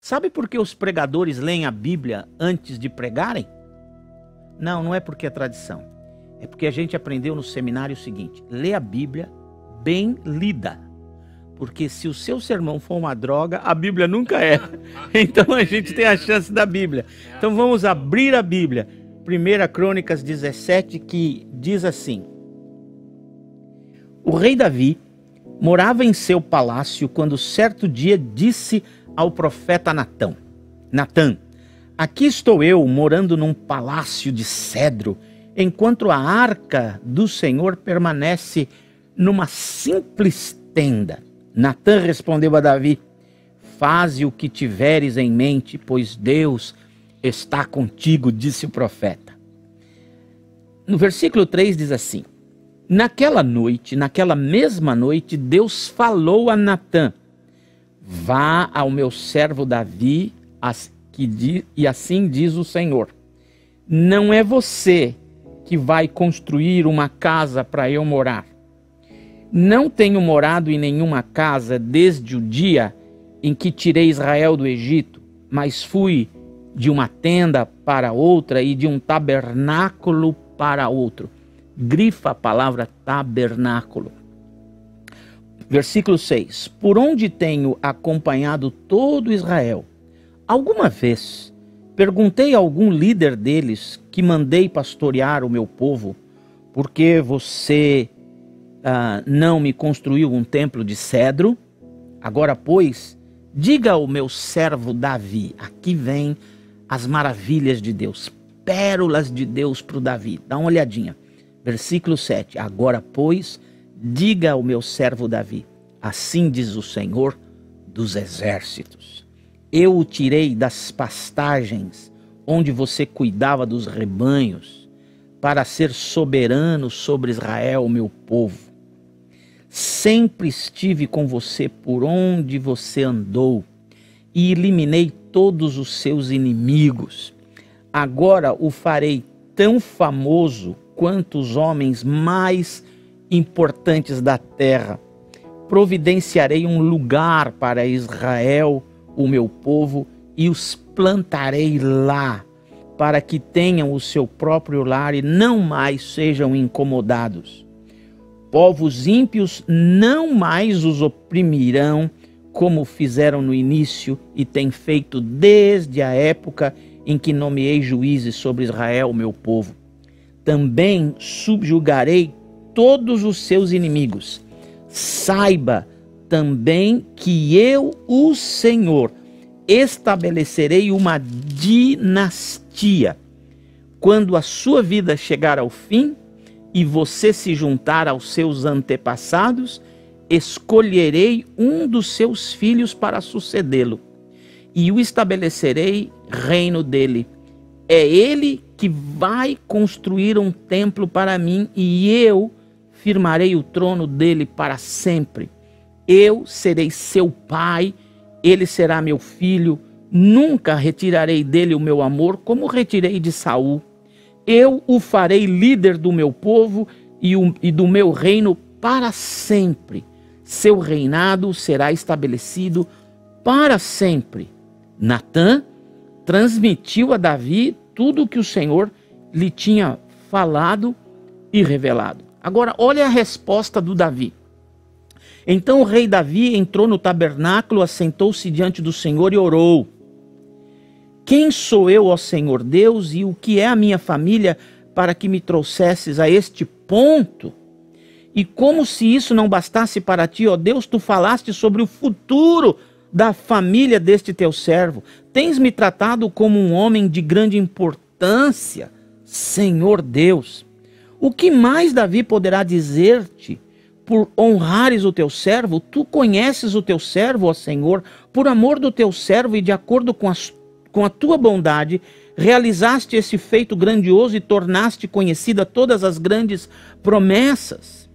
Sabe por que os pregadores leem a Bíblia antes de pregarem? Não é porque é tradição. É porque a gente aprendeu no seminário o seguinte: lê a Bíblia bem lida. Porque se o seu sermão for uma droga, a Bíblia nunca é. Então a gente tem a chance da Bíblia. Então vamos abrir a Bíblia. 1 Crônicas 17, que diz assim: O rei Davi morava em seu palácio quando certo dia disse ao profeta Natã: Aqui estou eu morando num palácio de cedro, enquanto a arca do Senhor permanece numa simples tenda. Natã respondeu a Davi: Faze o que tiveres em mente, pois Deus está contigo, disse o profeta. No versículo 3 diz assim: Naquela mesma noite, Deus falou a Natã: Vá ao meu servo Davi, e assim diz o Senhor: Não é você que vai construir uma casa para eu morar. Não tenho morado em nenhuma casa desde o dia em que tirei Israel do Egito, mas fui de uma tenda para outra e de um tabernáculo para outro. Grifa a palavra tabernáculo. Versículo 6. Por onde tenho acompanhado todo Israel, alguma vez perguntei a algum líder deles que mandei pastorear o meu povo: Por que você não me construiu um templo de cedro? Agora, pois, diga ao meu servo Davi. Aqui vem as maravilhas de Deus, pérolas de Deus para o Davi. Dá uma olhadinha. Versículo 7. Agora, pois, diga ao meu servo Davi: Assim diz o Senhor dos exércitos: Eu o tirei das pastagens onde você cuidava dos rebanhos, para ser soberano sobre Israel, meu povo. Sempre estive com você por onde você andou e eliminei todos os seus inimigos. Agora o farei tão famoso quanto os homens mais importantes da terra. Providenciarei um lugar para Israel, o meu povo, e os plantarei lá, para que tenham o seu próprio lar e não mais sejam incomodados. Povos ímpios não mais os oprimirão, como fizeram no início e têm feito desde a época em que nomeei juízes sobre Israel, meu povo. Também subjugarei todos os seus inimigos. Saiba também que eu, o Senhor, estabelecerei uma dinastia. Quando a sua vida chegar ao fim e você se juntar aos seus antepassados, escolherei um dos seus filhos para sucedê-lo e o estabelecerei reino dele. É ele que vai construir um templo para mim e eu firmarei o trono dele para sempre. Eu serei seu pai, ele será meu filho. Nunca retirarei dele o meu amor, como retirei de Saul. Eu o farei líder do meu povo e do meu reino para sempre. Seu reinado será estabelecido para sempre. Natã transmitiu a Davi tudo o que o Senhor lhe tinha falado e revelado. Agora, olha a resposta do Davi. Então o rei Davi entrou no tabernáculo, assentou-se diante do Senhor e orou: Quem sou eu, ó Senhor Deus, e o que é a minha família para que me trouxesses a este ponto? E como se isso não bastasse para ti, ó Deus, tu falaste sobre o futuro da família deste teu servo. Tens me tratado como um homem de grande importância, Senhor Deus. O que mais Davi poderá dizer-te por honrares o teu servo? Tu conheces o teu servo, ó Senhor, por amor do teu servo e de acordo com a tua bondade, realizaste esse feito grandioso e tornaste conhecida todas as grandes promessas.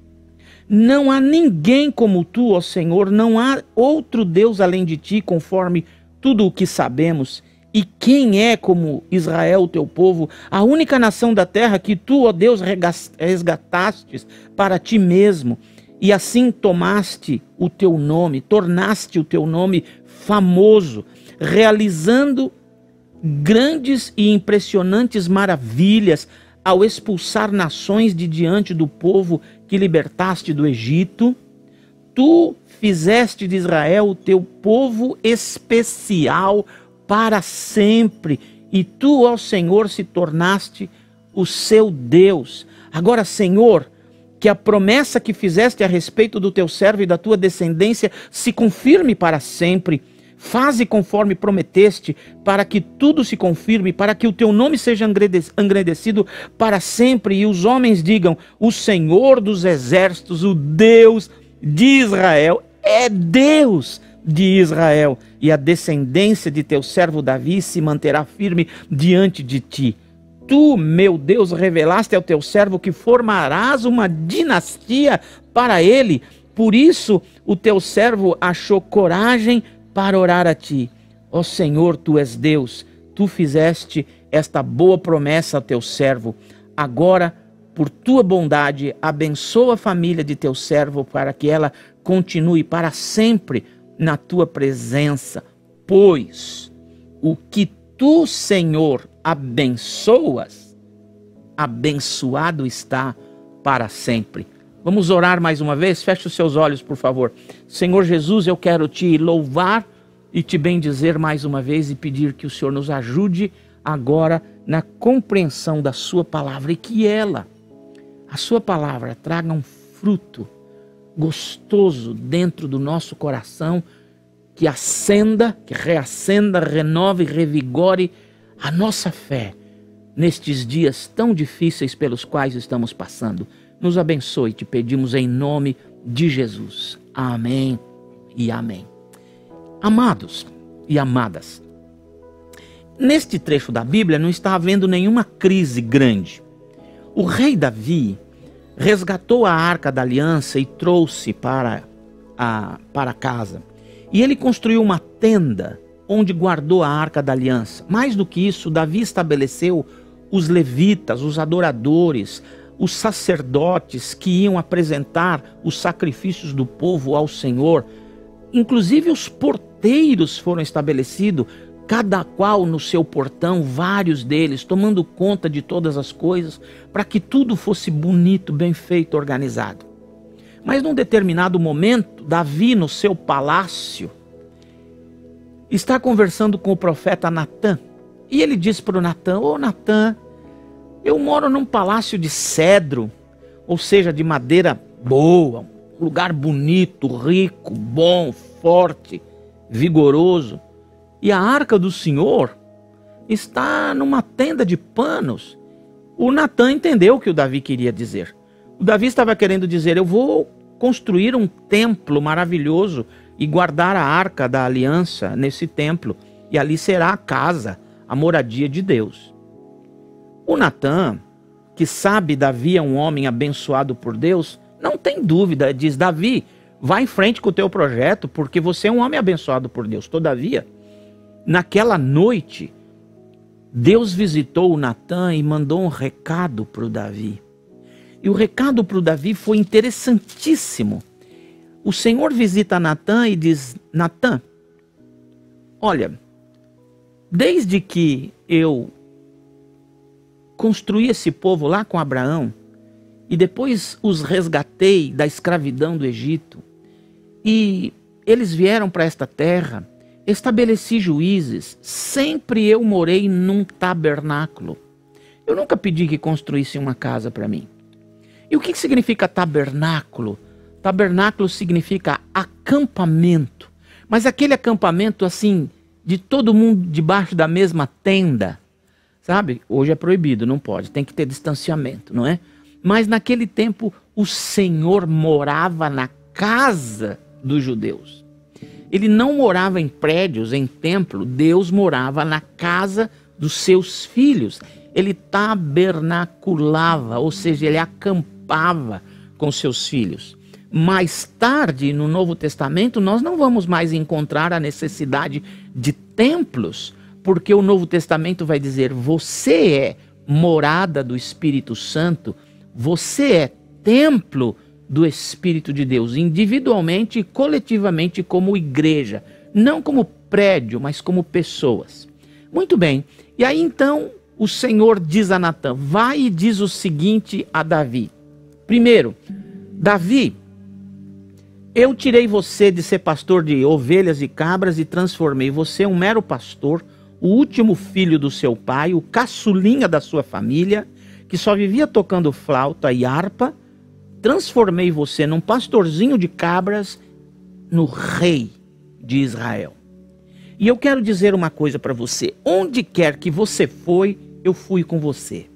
Não há ninguém como tu, ó Senhor, não há outro Deus além de ti, conforme tudo o que sabemos. E quem é como Israel, teu povo, a única nação da terra que tu, ó Deus, resgatastes para ti mesmo, e assim tomaste o teu nome, tornaste o teu nome famoso. realizando grandes e impressionantes maravilhas ao expulsar nações de diante do povo que libertaste do Egito. Tu fizeste de Israel o teu povo especial para sempre, e tu, ó Senhor, se tornaste o seu Deus. Agora, Senhor, que a promessa que fizeste a respeito do teu servo e da tua descendência se confirme para sempre. Faze conforme prometeste, para que tudo se confirme, para que o teu nome seja engrandecido para sempre, e os homens digam: o Senhor dos exércitos, o Deus de Israel, é Deus de Israel, e a descendência de teu servo Davi se manterá firme diante de ti. Tu, meu Deus, revelaste ao teu servo que formarás uma dinastia para ele. Por isso o teu servo achou coragem para orar a ti. Ó Senhor, tu és Deus, tu fizeste esta boa promessa ao teu servo. Agora, por tua bondade, abençoa a família de teu servo, para que ela continue para sempre na tua presença, pois o que tu, Senhor, abençoas, abençoado está para sempre. Vamos orar mais uma vez? Feche os seus olhos, por favor. Senhor Jesus, eu quero te louvar e te bendizer mais uma vez e pedir que o Senhor nos ajude agora na compreensão da sua palavra, e que ela, a sua palavra, traga um fruto gostoso dentro do nosso coração, que acenda, que reacenda, renove e revigore a nossa fé nestes dias tão difíceis pelos quais estamos passando. Nos abençoe, te pedimos em nome de Jesus. Amém e amém. Amados e amadas, neste trecho da Bíblia não está havendo nenhuma crise grande. O rei Davi resgatou a Arca da Aliança e trouxe para casa. E ele construiu uma tenda onde guardou a Arca da Aliança. Mais do que isso, Davi estabeleceu os levitas, os adoradores, os sacerdotes que iam apresentar os sacrifícios do povo ao Senhor. Inclusive os porteiros foram estabelecidos, cada qual no seu portão, vários deles, tomando conta de todas as coisas, para que tudo fosse bonito, bem feito, organizado. Mas num determinado momento, Davi, no seu palácio, está conversando com o profeta Natã. E ele diz para o Natã: ô Natã, eu moro num palácio de cedro, ou seja, de madeira boa, um lugar bonito, rico, bom, forte, vigoroso. E a arca do Senhor está numa tenda de panos. O Natã entendeu o que o Davi queria dizer. O Davi estava querendo dizer: eu vou construir um templo maravilhoso e guardar a arca da aliança nesse templo. E ali será a casa, a moradia de Deus. O Natã, que sabe Davi é um homem abençoado por Deus, não tem dúvida, diz: Davi, vá em frente com o teu projeto, porque você é um homem abençoado por Deus. Todavia, naquela noite, Deus visitou o Natã e mandou um recado para o Davi. E o recado para o Davi foi interessantíssimo. O Senhor visita Natã e diz: Natã, olha, desde que eu construí esse povo lá com Abraão, e depois os resgatei da escravidão do Egito, e eles vieram para esta terra, estabeleci juízes, sempre eu morei num tabernáculo. Eu nunca pedi que construísse uma casa para mim. E o que significa tabernáculo? Tabernáculo significa acampamento. Mas aquele acampamento assim, de todo mundo debaixo da mesma tenda. Sabe? Hoje é proibido, não pode, tem que ter distanciamento, não é? Mas naquele tempo o Senhor morava na casa dos judeus. Ele não morava em prédios, em templo, Deus morava na casa dos seus filhos. Ele tabernaculava, ou seja, ele acampava com seus filhos. Mais tarde, no Novo Testamento, nós não vamos mais encontrar a necessidade de templos, porque o Novo Testamento vai dizer: você é morada do Espírito Santo, você é templo do Espírito de Deus, individualmente e coletivamente como igreja, não como prédio, mas como pessoas. Muito bem. E aí então o Senhor diz a Natã, vai e diz o seguinte a Davi. Primeiro, Davi, eu tirei você de ser pastor de ovelhas e cabras e transformei você um mero pastor, o último filho do seu pai, o caçulinha da sua família, que só vivia tocando flauta e harpa. Transformei você num pastorzinho de cabras, no rei de Israel. E eu quero dizer uma coisa para você, onde quer que você foi, eu fui com você.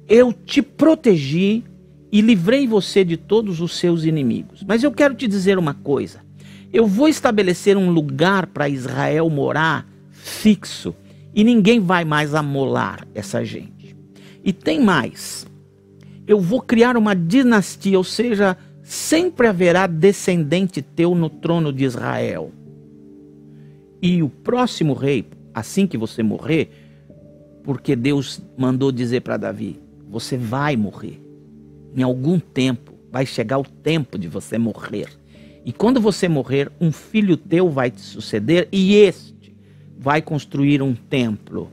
Eu te protegi e livrei você de todos os seus inimigos. Mas eu quero te dizer uma coisa, eu vou estabelecer um lugar para Israel morar fixo e ninguém vai mais amolar essa gente. E tem mais, eu vou criar uma dinastia, ou seja, sempre haverá descendente teu no trono de Israel. E o próximo rei, assim que você morrer, porque Deus mandou dizer para Davi, você vai morrer. Em algum tempo, vai chegar o tempo de você morrer. E quando você morrer, um filho teu vai te suceder e este vai construir um templo.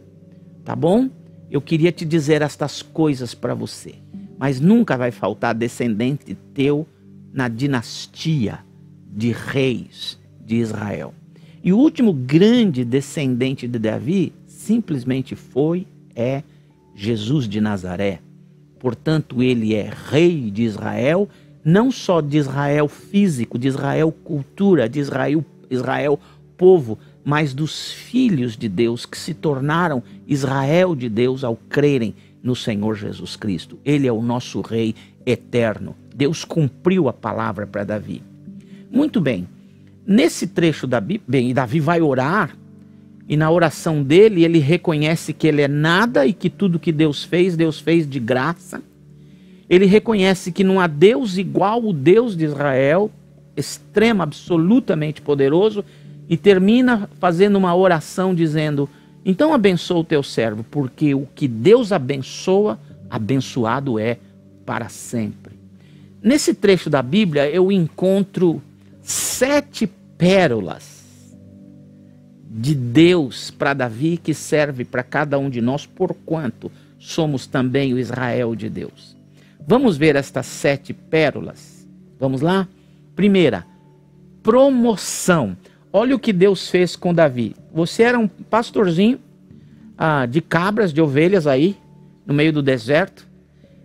Tá bom? Eu queria te dizer estas coisas para você. Mas nunca vai faltar descendente teu na dinastia de reis de Israel. E o último grande descendente de Davi simplesmente é Jesus de Nazaré. Portanto, ele é rei de Israel, não só de Israel físico, de Israel cultura, de Israel povo, mas dos filhos de Deus que se tornaram Israel de Deus ao crerem no Senhor Jesus Cristo. Ele é o nosso rei eterno. Deus cumpriu a palavra para Davi. Muito bem. Nesse trecho da Bíblia, Davi vai orar, e na oração dele, ele reconhece que ele é nada e que tudo que Deus fez de graça. Ele reconhece que não há Deus igual o Deus de Israel, extremo, absolutamente poderoso, e termina fazendo uma oração dizendo, então abençoa o teu servo, porque o que Deus abençoa, abençoado é para sempre. Nesse trecho da Bíblia, eu encontro 7 pérolas de Deus para Davi, que serve para cada um de nós, porquanto somos também o Israel de Deus. Vamos ver estas 7 pérolas. Vamos lá? Primeira, promoção. Olha o que Deus fez com Davi. Você era um pastorzinho de cabras, de ovelhas aí, no meio do deserto,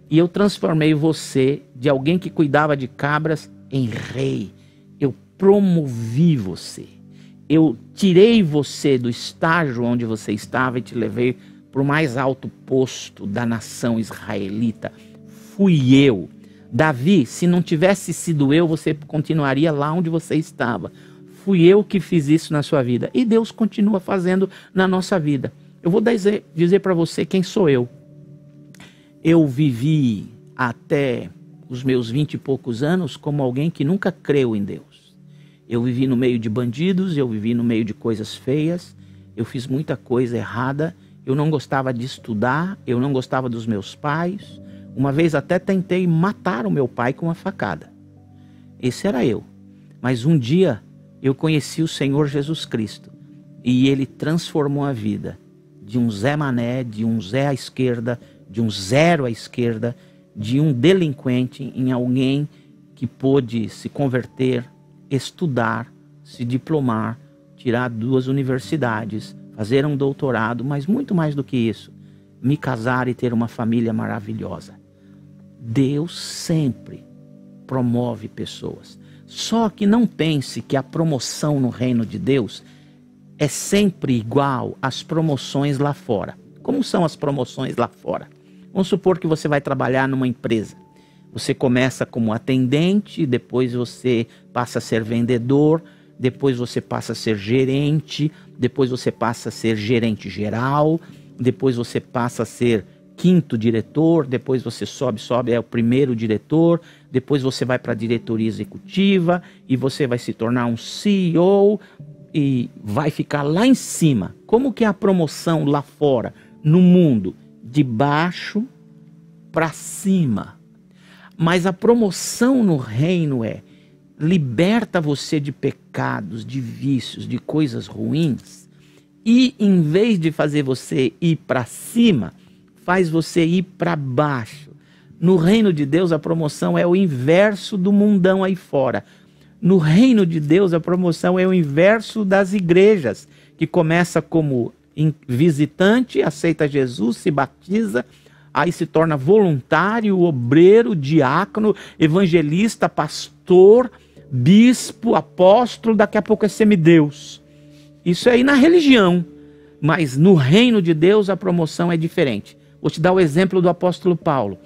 e eu transformei você, de alguém que cuidava de cabras, em rei. Eu promovi você. Eu tirei você do estágio onde você estava e te levei para o mais alto posto da nação israelita. Fui eu. Davi, se não tivesse sido eu, você continuaria lá onde você estava. Fui eu que fiz isso na sua vida. E Deus continua fazendo na nossa vida. Eu vou dizer para você quem sou eu. Eu vivi até os meus 20 e poucos anos como alguém que nunca creu em Deus. Eu vivi no meio de bandidos, eu vivi no meio de coisas feias, eu fiz muita coisa errada, eu não gostava de estudar, eu não gostava dos meus pais. Uma vez até tentei matar o meu pai com uma facada. Esse era eu. Mas um dia eu conheci o Senhor Jesus Cristo e Ele transformou a vida de um Zé Mané, de um Zé à esquerda, de um zero à esquerda, de um delinquente em alguém que pôde se converter, estudar, se diplomar, tirar 2 universidades, fazer um doutorado, mas muito mais do que isso, me casar e ter uma família maravilhosa. Deus sempre promove pessoas. Só que não pense que a promoção no reino de Deus é sempre igual às promoções lá fora. Como são as promoções lá fora? Vamos supor que você vai trabalhar numa empresa. Você começa como atendente, depois você passa a ser vendedor, depois você passa a ser gerente, depois você passa a ser gerente geral, depois você passa a ser 5º diretor, depois você sobe, é o 1º diretor, depois você vai para a diretoria executiva e você vai se tornar um CEO e vai ficar lá em cima. Como que é a promoção lá fora, no mundo? De baixo para cima. Mas a promoção no reino liberta você de pecados, de vícios, de coisas ruins, e em vez de fazer você ir para cima, faz você ir para baixo. No reino de Deus, a promoção é o inverso do mundão aí fora. No reino de Deus, a promoção é o inverso das igrejas, que começa como visitante, aceita Jesus, se batiza, aí se torna voluntário, obreiro, diácono, evangelista, pastor, bispo, apóstolo, daqui a pouco é semideus. Isso é aí na religião, mas no reino de Deus a promoção é diferente. Vou te dar o exemplo do apóstolo Paulo.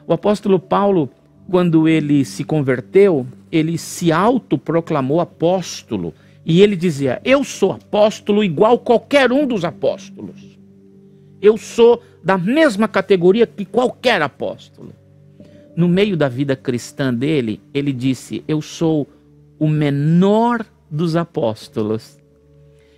O apóstolo Paulo, quando ele se converteu, ele se autoproclamou apóstolo. E ele dizia, eu sou apóstolo igual qualquer um dos apóstolos. Eu sou da mesma categoria que qualquer apóstolo. No meio da vida cristã dele, ele disse, eu sou o menor dos apóstolos.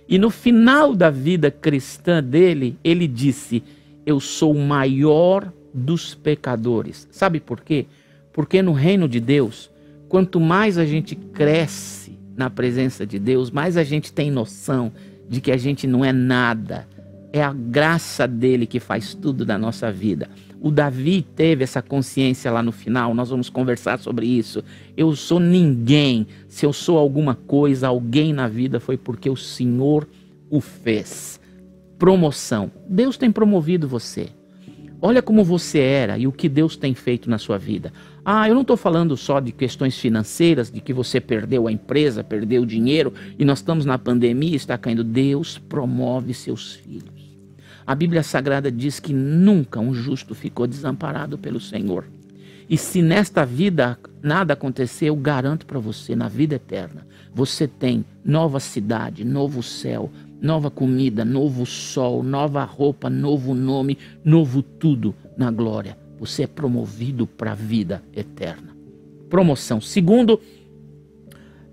E no final da vida cristã dele, ele disse, eu sou o maior dos pecadores. Sabe por quê? Porque no reino de Deus, quanto mais a gente cresce na presença de Deus, mais a gente tem noção de que a gente não é nada. É a graça dele que faz tudo da nossa vida. O Davi teve essa consciência lá no final, nós vamos conversar sobre isso. Eu sou ninguém. Se eu sou alguma coisa, alguém na vida, foi porque o Senhor o fez. Promoção. Deus tem promovido você. Olha como você era e o que Deus tem feito na sua vida. Ah, eu não estou falando só de questões financeiras, de que você perdeu a empresa, perdeu o dinheiro e nós estamos na pandemia e está caindo. Deus promove seus filhos. A Bíblia Sagrada diz que nunca um justo ficou desamparado pelo Senhor. E se nesta vida nada acontecer, eu garanto para você, na vida eterna, você tem nova cidade, novo céu, nova comida, novo sol, nova roupa, novo nome, novo tudo na glória. Você é promovido para a vida eterna. Promoção. Segundo,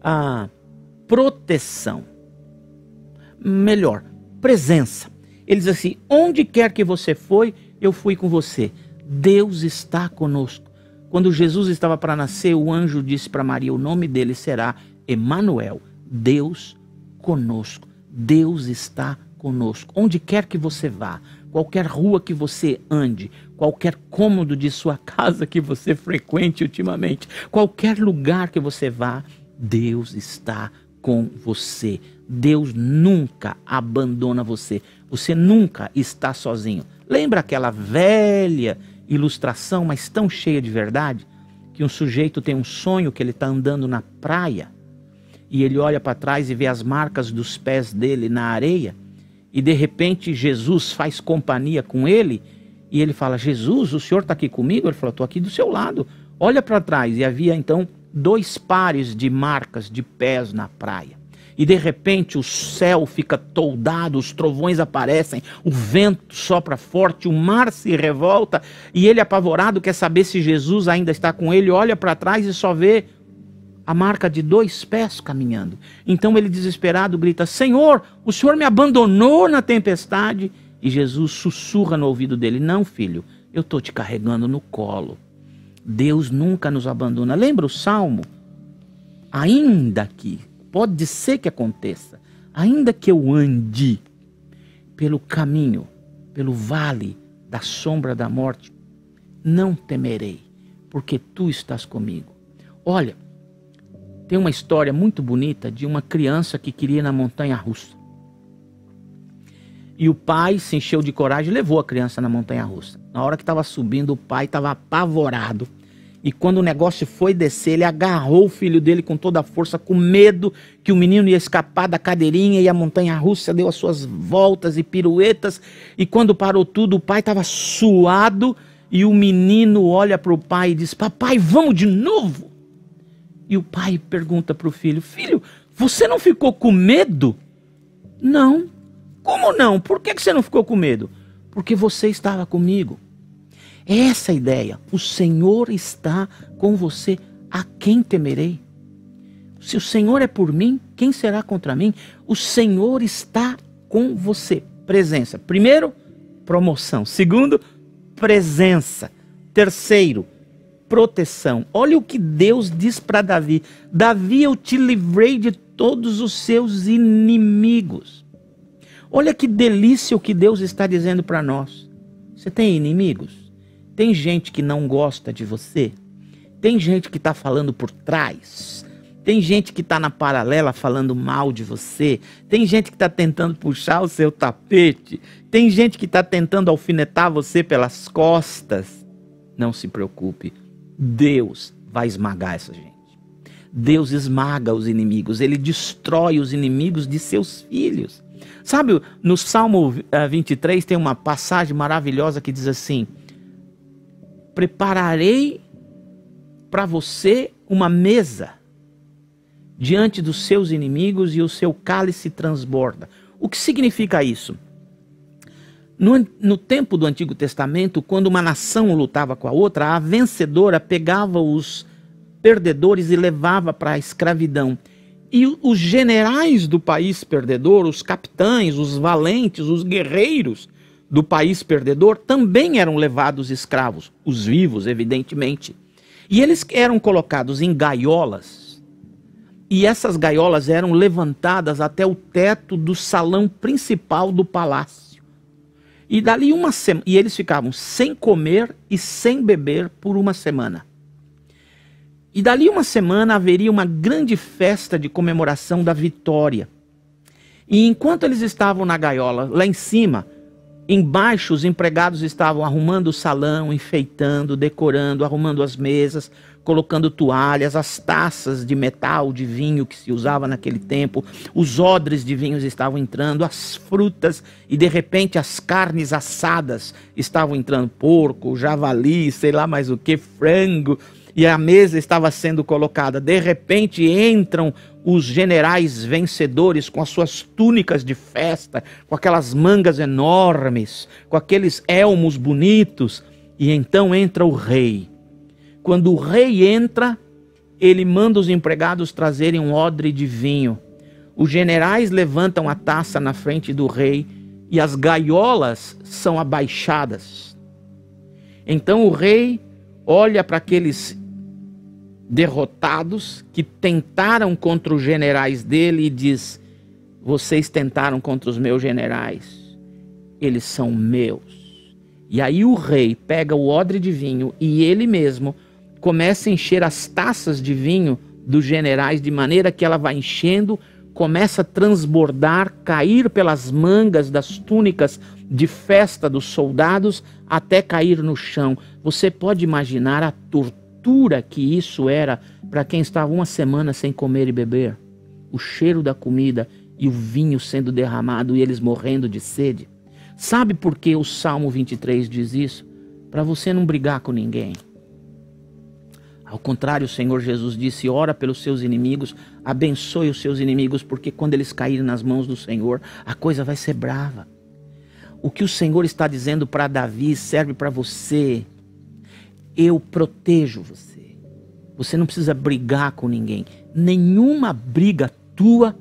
a proteção. Melhor, presença. Ele diz assim, onde quer que você foi, eu fui com você. Deus está conosco. Quando Jesus estava para nascer, o anjo disse para Maria, o nome dele será Emanuel, Deus conosco. Deus está conosco. Onde quer que você vá, qualquer rua que você ande, qualquer cômodo de sua casa que você frequente ultimamente, qualquer lugar que você vá, Deus está com você. Deus nunca abandona você. Você nunca está sozinho. Lembra aquela velha ilustração, mas tão cheia de verdade, que um sujeito tem um sonho que ele está andando na praia e ele olha para trás e vê as marcas dos pés dele na areia e de repente Jesus faz companhia com ele e ele fala, Jesus, o senhor está aqui comigo? Ele falou, estou aqui do seu lado. Olha para trás e havia então 2 pares de marcas de pés na praia. E de repente o céu fica toldado, os trovões aparecem, o vento sopra forte, o mar se revolta e ele apavorado quer saber se Jesus ainda está com ele, olha para trás e só vê a marca de 2 pés caminhando. Então ele desesperado grita, Senhor, o Senhor me abandonou na tempestade? E Jesus sussurra no ouvido dele, não filho, eu estou te carregando no colo. Deus nunca nos abandona. Lembra o Salmo? Ainda que pode ser que aconteça, ainda que eu ande pelo caminho, pelo vale da sombra da morte, não temerei, porque tu estás comigo. Olha, tem uma história muito bonita de uma criança que queria ir na montanha-russa. E o pai se encheu de coragem e levou a criança na montanha-russa. Na hora que estava subindo, o pai estava apavorado. E quando o negócio foi descer, ele agarrou o filho dele com toda a força, com medo que o menino ia escapar da cadeirinha e a montanha-russa deu as suas voltas e piruetas. E quando parou tudo, o pai estava suado e o menino olha para o pai e diz, papai, vamos de novo? E o pai pergunta para o filho, filho, você não ficou com medo? Não. Como não? Por que você não ficou com medo? Porque você estava comigo. Essa é a ideia. O Senhor está com você. A quem temerei? Se o Senhor é por mim, quem será contra mim? O Senhor está com você. Presença. Primeiro, promoção. Segundo, presença. Terceiro, proteção. Olha o que Deus diz para Davi. Davi, eu te livrei de todos os seus inimigos. Olha que delícia o que Deus está dizendo para nós. Você tem inimigos? Tem gente que não gosta de você? Tem gente que está falando por trás? Tem gente que está na paralela falando mal de você? Tem gente que está tentando puxar o seu tapete? Tem gente que está tentando alfinetar você pelas costas? Não se preocupe, Deus vai esmagar essa gente. Deus esmaga os inimigos, Ele destrói os inimigos de seus filhos. Sabe, no Salmo 23 tem uma passagem maravilhosa que diz assim: prepararei para você uma mesa diante dos seus inimigos e o seu cálice transborda. O que significa isso? No tempo do Antigo Testamento, quando uma nação lutava com a outra, a vencedora pegava os perdedores e levava para a escravidão. E os generais do país perdedor, os capitães, os valentes, os guerreiros do país perdedor também eram levados escravos, os vivos, evidentemente. E eles eram colocados em gaiolas, e essas gaiolas eram levantadas até o teto do salão principal do palácio. E dali uma semana, e eles ficavam sem comer e sem beber por uma semana. E dali uma semana haveria uma grande festa de comemoração da vitória. E enquanto eles estavam na gaiola, lá em cima, embaixo os empregados estavam arrumando o salão, enfeitando, decorando, arrumando as mesas, colocando toalhas, as taças de metal, de vinho que se usava naquele tempo, os odres de vinhos estavam entrando, as frutas e de repente as carnes assadas estavam entrando, porco, javali, sei lá mais o que, frango, e a mesa estava sendo colocada. De repente entram os generais vencedores com as suas túnicas de festa, com aquelas mangas enormes, com aqueles elmos bonitos, e então entra o rei. Quando o rei entra, ele manda os empregados trazerem um odre de vinho. Os generais levantam a taça na frente do rei e as gaiolas são abaixadas. Então o rei olha para aqueles derrotados que tentaram contra os generais dele e diz: vocês tentaram contra os meus generais, eles são meus. E aí o rei pega o odre de vinho e ele mesmo começa a encher as taças de vinho dos generais, de maneira que ela vai enchendo, começa a transbordar, cair pelas mangas das túnicas de festa dos soldados, até cair no chão. Você pode imaginar a tortura que isso era para quem estava uma semana sem comer e beber? O cheiro da comida e o vinho sendo derramado e eles morrendo de sede. Sabe por que o Salmo 23 diz isso? Para você não brigar com ninguém. Ao contrário, o Senhor Jesus disse: ora pelos seus inimigos, abençoe os seus inimigos, porque quando eles caírem nas mãos do Senhor, a coisa vai ser brava. O que o Senhor está dizendo para Davi serve para você. Eu protejo você. Você não precisa brigar com ninguém. Nenhuma briga tua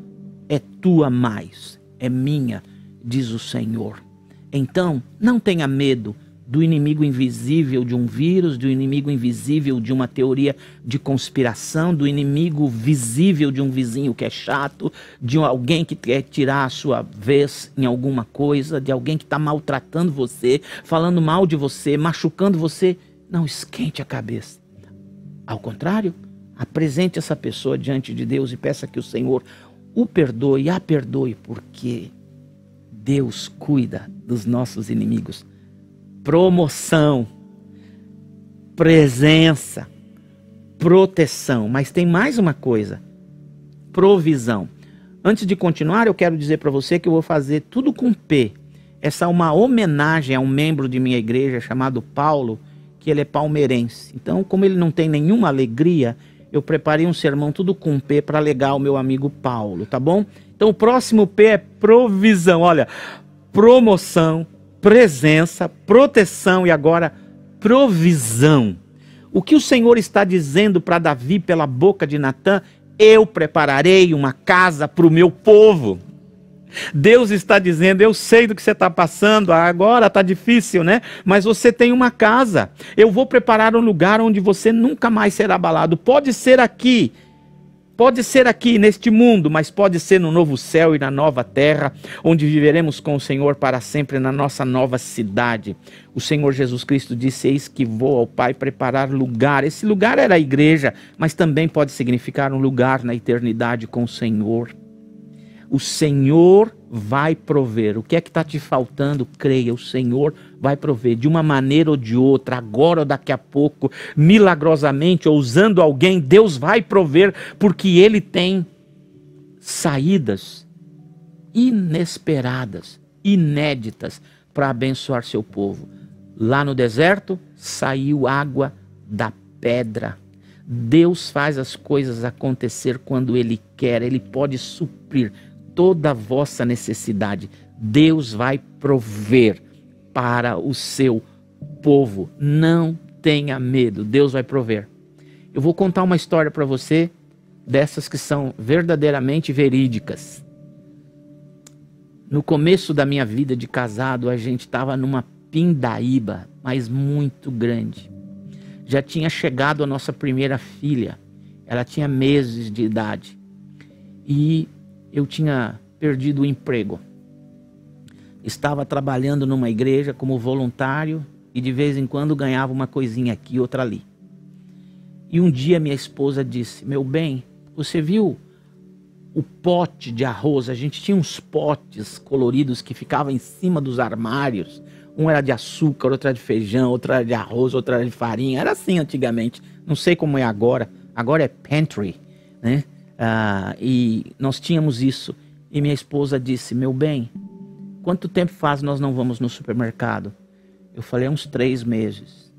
é tua mais, é minha, diz o Senhor. Então, não tenha medo do inimigo invisível de um vírus, do inimigo invisível de uma teoria de conspiração, do inimigo visível de um vizinho que é chato, de alguém que quer tirar a sua vez em alguma coisa, de alguém que está maltratando você, falando mal de você, machucando você. Não esquente a cabeça. Ao contrário, apresente essa pessoa diante de Deus e peça que o Senhor o perdoe e a perdoe, porque Deus cuida dos nossos inimigos. Promoção, presença, proteção. Mas tem mais uma coisa: provisão. Antes de continuar, eu quero dizer para você que eu vou fazer tudo com P. Essa é uma homenagem a um membro de minha igreja chamado Paulo, que ele é palmeirense. Então, como ele não tem nenhuma alegria, eu preparei um sermão tudo com P para alegar o meu amigo Paulo, tá bom? Então o próximo P é provisão. Olha, promoção, presença, proteção e agora provisão. O que o Senhor está dizendo para Davi pela boca de Natã? Eu prepararei uma casa para o meu povo. Deus está dizendo, eu sei do que você está passando, agora está difícil, né? Mas você tem uma casa. Eu vou preparar um lugar onde você nunca mais será abalado. Pode ser aqui neste mundo, mas pode ser no novo céu e na nova terra, onde viveremos com o Senhor para sempre na nossa nova cidade. O Senhor Jesus Cristo disse, eis que vou ao Pai preparar lugar. Esse lugar era a igreja, mas também pode significar um lugar na eternidade com o Senhor. O Senhor vai prover. O que é que está te faltando? Creia, o Senhor vai prover de uma maneira ou de outra, agora ou daqui a pouco, milagrosamente ou usando alguém, Deus vai prover, porque Ele tem saídas inesperadas, inéditas, para abençoar seu povo. Lá no deserto, saiu água da pedra. Deus faz as coisas acontecer quando Ele quer, Ele pode suprir toda a vossa necessidade. Deus vai prover para o seu povo. Não tenha medo, Deus vai prover. Eu vou contar uma história para você, dessas que são verdadeiramente verídicas. No começo da minha vida de casado, a gente estava numa pindaíba, mas muito grande. Já tinha chegado a nossa primeira filha, ela tinha meses de idade. E eu tinha perdido o emprego. Estava trabalhando numa igreja como voluntário e de vez em quando ganhava uma coisinha aqui, outra ali. E um dia minha esposa disse, meu bem, você viu o pote de arroz? A gente tinha uns potes coloridos que ficavam em cima dos armários. Um era de açúcar, outro era de feijão, outro era de arroz, outro era de farinha. Era assim antigamente. Não sei como é agora. Agora é pantry, né? E nós tínhamos isso. E minha esposa disse, meu bem, quanto tempo faz nós não vamos no supermercado? Eu falei, uns 3 meses.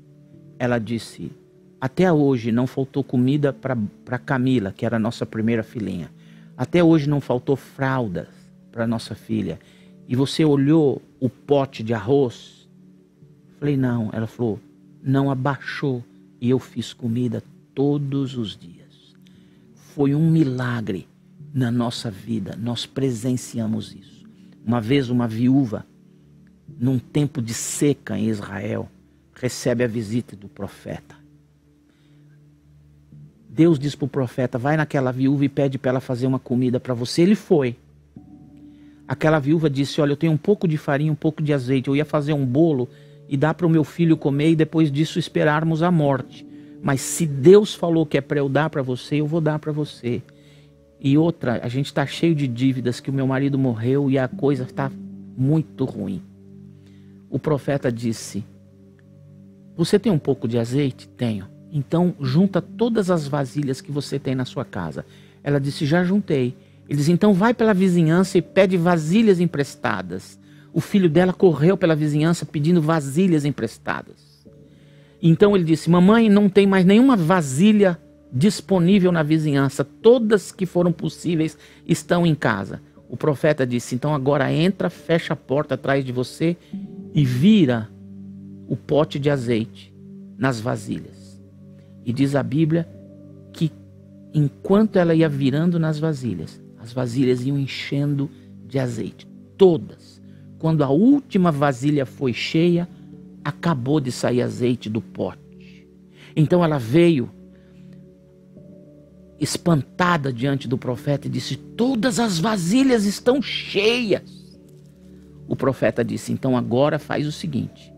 Ela disse, até hoje não faltou comida para Camila, que era a nossa primeira filhinha. Até hoje não faltou fraldas para nossa filha. E você olhou o pote de arroz? Eu falei, não. Ela falou, não abaixou. E eu fiz comida todos os dias. Foi um milagre na nossa vida, nós presenciamos isso. Uma vez uma viúva, num tempo de seca em Israel, recebe a visita do profeta. Deus diz para o profeta, vai naquela viúva e pede para ela fazer uma comida para você. Ele foi. Aquela viúva disse, olha, eu tenho um pouco de farinha, um pouco de azeite, eu ia fazer um bolo e dar para o meu filho comer e depois disso esperarmos a morte. Mas se Deus falou que é para eu dar para você, eu vou dar para você. E outra, a gente está cheio de dívidas, que o meu marido morreu e a coisa está muito ruim. O profeta disse, você tem um pouco de azeite? Tenho. Então junta todas as vasilhas que você tem na sua casa. Ela disse, já juntei. Ele disse, então vai pela vizinhança e pede vasilhas emprestadas. O filho dela correu pela vizinhança pedindo vasilhas emprestadas. Então ele disse, mamãe, não tem mais nenhuma vasilha disponível na vizinhança. Todas que foram possíveis estão em casa. O profeta disse, então agora entra, fecha a porta atrás de você e vira o pote de azeite nas vasilhas. E diz a Bíblia que enquanto ela ia virando nas vasilhas, as vasilhas iam enchendo de azeite. Todas. Quando a última vasilha foi cheia, acabou de sair azeite do pote. Então ela veio espantada diante do profeta e disse, todas as vasilhas estão cheias. O profeta disse, então agora faz o seguinte,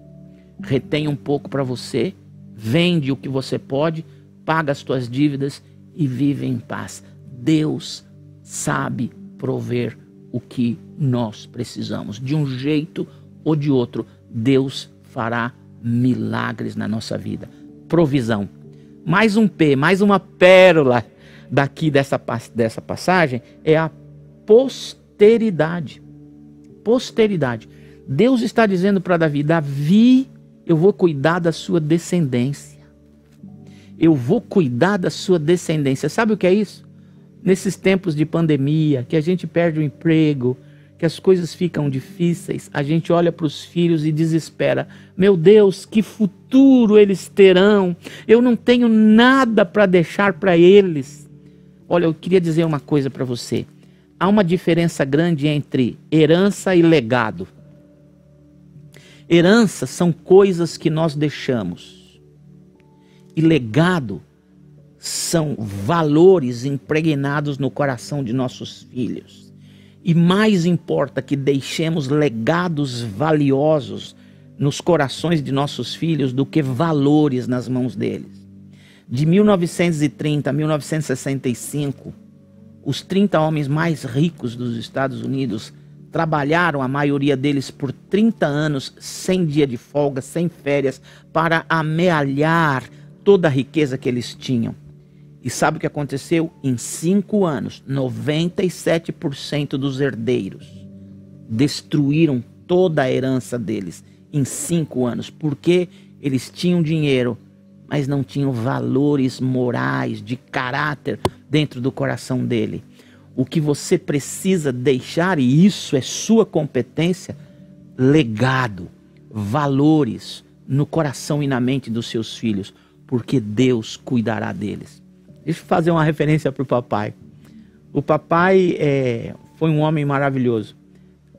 retém um pouco para você, vende o que você pode, paga as tuas dívidas e vive em paz. Deus sabe prover o que nós precisamos. De um jeito ou de outro, Deus fará milagres na nossa vida. Provisão. Mais um P, mais uma pérola daqui dessa passagem é a posteridade. Posteridade. Deus está dizendo para Davi, Davi, eu vou cuidar da sua descendência. Eu vou cuidar da sua descendência. Sabe o que é isso? Nesses tempos de pandemia, que a gente perde o emprego, que as coisas ficam difíceis, a gente olha para os filhos e desespera. Meu Deus, que futuro eles terão? Eu não tenho nada para deixar para eles. Olha, eu queria dizer uma coisa para você. há uma diferença grande entre herança e legado. Herança são coisas que nós deixamos. E legado são valores impregnados no coração de nossos filhos. E mais importa que deixemos legados valiosos nos corações de nossos filhos do que valores nas mãos deles. De 1930 a 1965, os 30 homens mais ricos dos Estados Unidos trabalharam, a maioria deles, por 30 anos, sem dia de folga, sem férias, para amealhar toda a riqueza que eles tinham. E sabe o que aconteceu? Em 5 anos, 97% dos herdeiros destruíram toda a herança deles em 5 anos. Porque eles tinham dinheiro, mas não tinham valores morais, de caráter dentro do coração dele. O que você precisa deixar, e isso é sua competência, legado, valores no coração e na mente dos seus filhos, porque Deus cuidará deles. Deixa eu fazer uma referência para o papai. O papai foi um homem maravilhoso.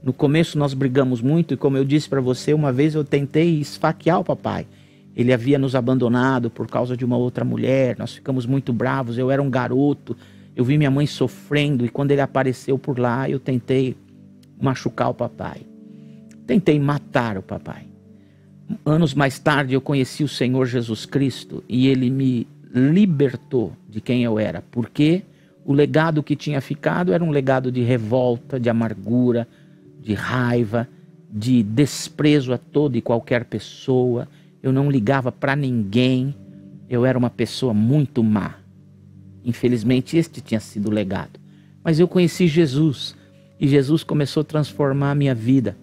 No começo nós brigamos muito e, como eu disse para você, uma vez eu tentei esfaquear o papai. Ele havia nos abandonado por causa de uma outra mulher, nós ficamos muito bravos, eu era um garoto, eu vi minha mãe sofrendo e quando ele apareceu por lá eu tentei machucar o papai. Tentei matar o papai. Anos mais tarde eu conheci o Senhor Jesus Cristo e ele me libertou de quem eu era, porque o legado que tinha ficado era um legado de revolta, de amargura, de raiva, de desprezo a toda e qualquer pessoa. Eu não ligava para ninguém, eu era uma pessoa muito má. Infelizmente este tinha sido o legado. Mas eu conheci Jesus e Jesus começou a transformar a minha vida.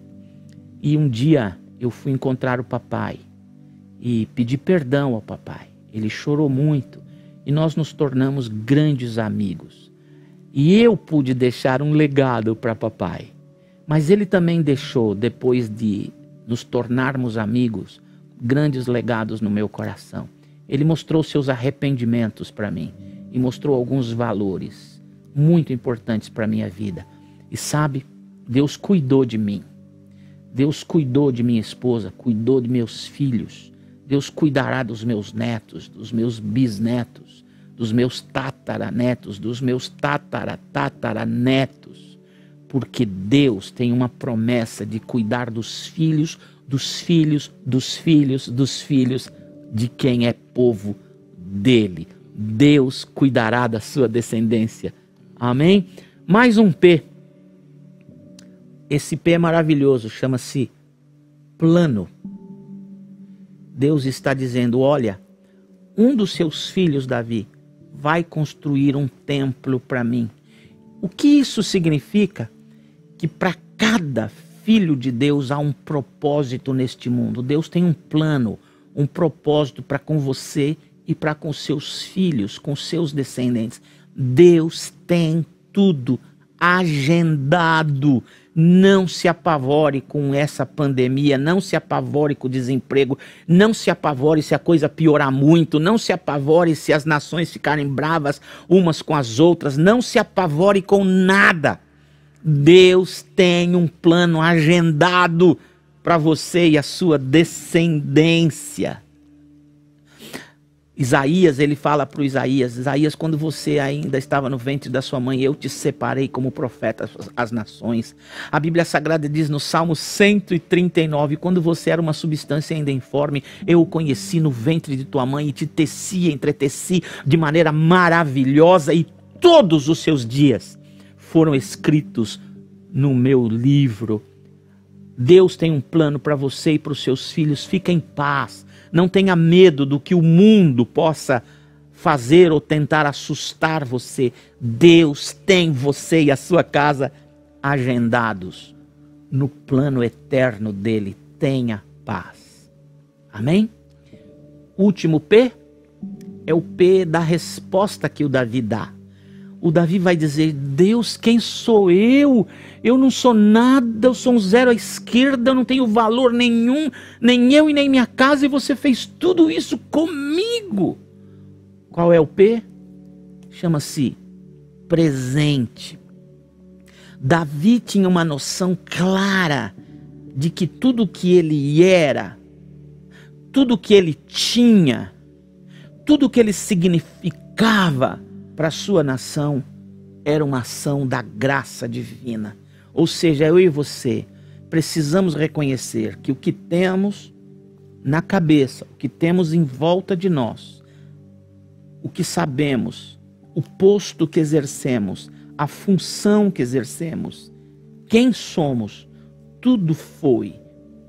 E um dia eu fui encontrar o papai e pedi perdão ao papai. Ele chorou muito e nós nos tornamos grandes amigos. E eu pude deixar um legado para papai. Mas ele também deixou, depois de nos tornarmos amigos, grandes legados no meu coração. Ele mostrou seus arrependimentos para mim e mostrou alguns valores muito importantes para a minha vida. E sabe, Deus cuidou de mim. Deus cuidou de minha esposa, cuidou de meus filhos. Deus cuidará dos meus netos, dos meus bisnetos, dos meus tataranetos, dos meus tataranetos, porque Deus tem uma promessa de cuidar dos filhos, dos filhos, dos filhos, dos filhos de quem é povo dele. Deus cuidará da sua descendência. Amém? Mais um P. Esse P é maravilhoso, chama-se plano. Deus está dizendo, olha, um dos seus filhos, Davi, vai construir um templo para mim. O que isso significa? Que para cada filho de Deus há um propósito neste mundo. Deus tem um plano, um propósito para com você e para com seus filhos, com seus descendentes. Deus tem tudo agendado. Não se apavore com essa pandemia, não se apavore com o desemprego, não se apavore se a coisa piorar muito, não se apavore se as nações ficarem bravas umas com as outras, não se apavore com nada. Deus tem um plano agendado para você e a sua descendência. Isaías, ele fala para o Isaías, quando você ainda estava no ventre da sua mãe, eu te separei como profeta às nações. A Bíblia Sagrada diz no Salmo 139, quando você era uma substância ainda informe, eu o conheci no ventre de tua mãe e te teci, entreteci de maneira maravilhosa e todos os seus dias foram escritos no meu livro. Deus tem um plano para você e para os seus filhos, fica em paz. Não tenha medo do que o mundo possa fazer ou tentar assustar você. Deus tem você e a sua casa agendados no plano eterno dele. Tenha paz. Amém? Último P é o P da resposta que o Davi dá. O Davi vai dizer, Deus, quem sou eu? Eu não sou nada, eu sou um zero à esquerda, eu não tenho valor nenhum, nem eu e nem minha casa, e você fez tudo isso comigo. Qual é o P? Chama-se presente. Davi tinha uma noção clara de que tudo que ele era, tudo que ele tinha, tudo que ele significava para a sua nação era uma ação da graça divina. Ou seja, eu e você precisamos reconhecer que o que temos na cabeça, o que temos em volta de nós, o que sabemos, o posto que exercemos, a função que exercemos, quem somos, tudo foi,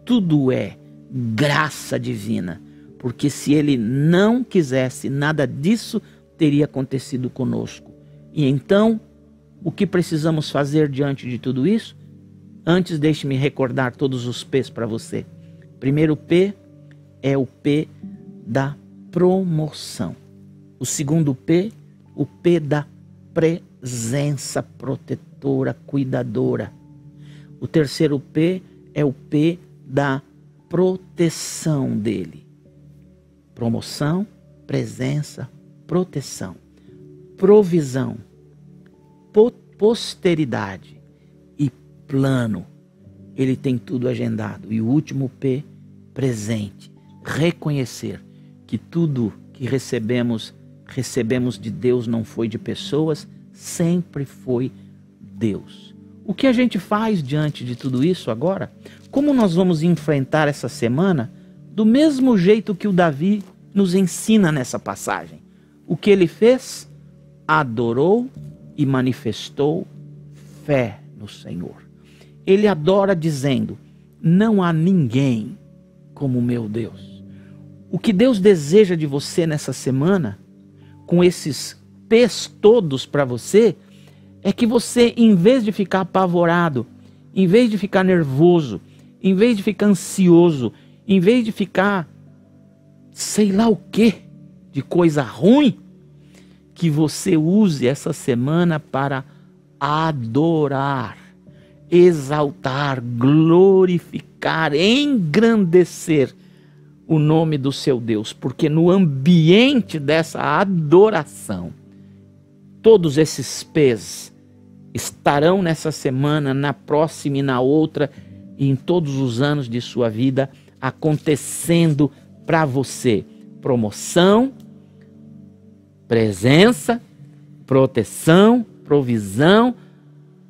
tudo é graça divina. Porque se ele não quisesse, nada disso teria acontecido conosco. E então, o que precisamos fazer diante de tudo isso? Antes, deixe-me recordar todos os P's para você. Primeiro P é o P da promoção. O segundo P, o P da presença protetora, cuidadora. O terceiro P é o P da proteção dele. Promoção, presença, proteção, provisão, posteridade e plano. Ele tem tudo agendado. E o último P, presente. Reconhecer que tudo que recebemos de Deus, não foi de pessoas, sempre foi Deus. O que a gente faz diante de tudo isso agora? Como nós vamos enfrentar essa semana do mesmo jeito que o Davi nos ensina nessa passagem? O que ele fez? Adorou e manifestou fé no Senhor. Ele adora dizendo: não há ninguém como meu Deus. O que Deus deseja de você nessa semana, com esses P's todos para você, é que você, em vez de ficar apavorado, em vez de ficar nervoso, em vez de ficar ansioso, em vez de ficar sei lá o que, de coisa ruim, que você use essa semana para adorar, exaltar, glorificar, engrandecer o nome do seu Deus. Porque no ambiente dessa adoração, todos esses P's estarão nessa semana, na próxima e na outra, e em todos os anos de sua vida, acontecendo para você. Promoção, presença, proteção, provisão,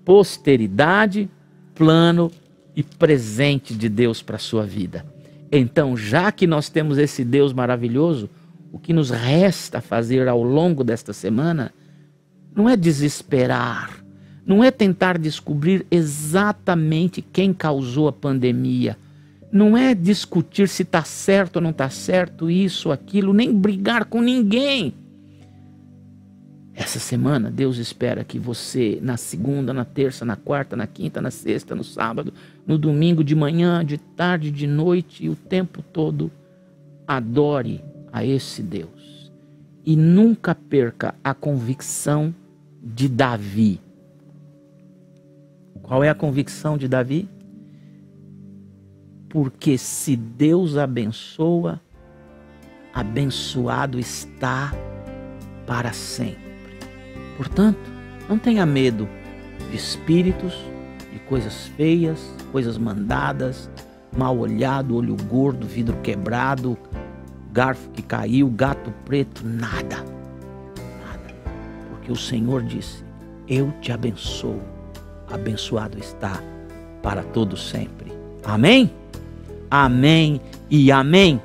posteridade, plano e presente de Deus para a sua vida. Então, já que nós temos esse Deus maravilhoso, o que nos resta fazer ao longo desta semana não é desesperar, não é tentar descobrir exatamente quem causou a pandemia, não é discutir se está certo ou não está certo, isso, aquilo, nem brigar com ninguém. Essa semana, Deus espera que você, na segunda, na terça, na quarta, na quinta, na sexta, no sábado, no domingo, de manhã, de tarde, de noite, e o tempo todo, adore a esse Deus. E nunca perca a convicção de Davi. Qual é a convicção de Davi? Porque se Deus abençoa, abençoado está para sempre. Portanto, não tenha medo de espíritos, de coisas feias, coisas mandadas, mal olhado, olho gordo, vidro quebrado, garfo que caiu, gato preto, nada. Nada. Porque o Senhor disse: eu te abençoo, abençoado está para todo sempre. Amém? Amém e amém.